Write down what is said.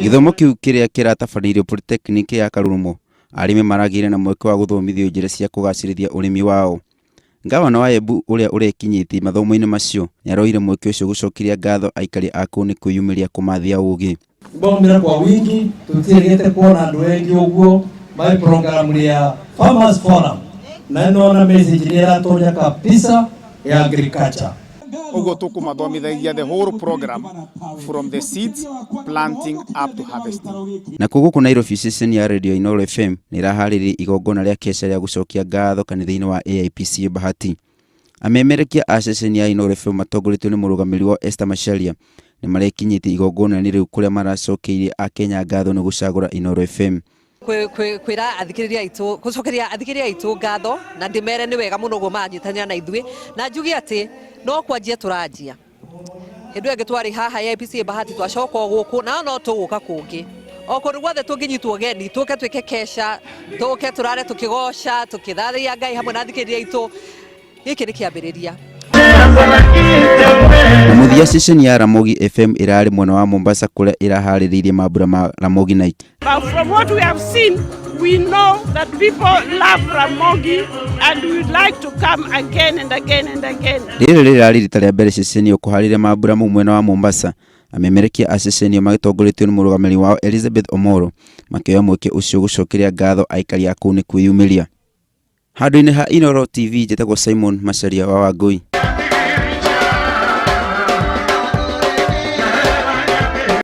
Githomo kiu kiria kiratabanĩirio Polytechnic ya Karurumo, arĩmi maragĩire na mweke wa gũthomithio njĩra cia kũgacĩrithia ũrĩmi wao. Gavana wa Embu ũrĩa ũrekinyĩtie mathomo-inĩ macio nĩaroire mweke ũcio gũcokeria ngatho aikari a kũu nĩ kwĩyumĩria kũmathia ũgĩ. Bomira kwa wingi tutirigete kuona andũ wengi ũguo mai program ya Farmers Forum na nona message ni iratonya kabisa ya agriculture. Ugo tukumathomithagia the whole program from the seeds planting up to harvesting. Na kuguku Nairobi station ya Radio Inooro FM nĩraharĩrĩria igongona rĩa kesha rĩa gũcokia ngatho kanitha-inĩ wa AIPC Bahati. Amemerekia a station ya Inooro FM matongoretio nĩ mũrũgamĩrĩri wa Esther Macharia nĩmarekinyĩtie igongona nĩ rĩu kũrĩa maracokeirie a Kenya ngatho nĩ gũcagũra Inooro FM. Kwira athikiriria itu gucokeria athikiriria itu ngatho na ndimere ni wega muno gumanyitania na ithui na njugi ati no kwanjia turanjia hindu enge twari haha ya AIPC Bahati twacoka guku na no tuguka kungi okorwo guothe tunginyitwo geni tuke twike kesha tuke turare tukigoca tukithathia Ngai hamwe na athikiriria itu giki ni kiambiriria. Muthia station ya Ramogi FM irari mwena wa Mombasa kule iraharĩrĩirie mambura ma Ramogi Night. But from what we have seen, we know that people love Ramogi and we would like to come again and again and again. Rĩrĩ rita rĩa mbere station yo kũharĩria mambura mu mwena wa Mombasa. Amemerekia a station yo magĩtongoretio nĩ mũrũgamĩrĩri wao Elizabeth Omoro makĩoya mweke ũcio gũcokeria ngatho aikari a kũu nĩ kwĩyumĩria. Handũ-inĩ ha Inooro TV njĩtagwo Simon Macharia wa Wangui.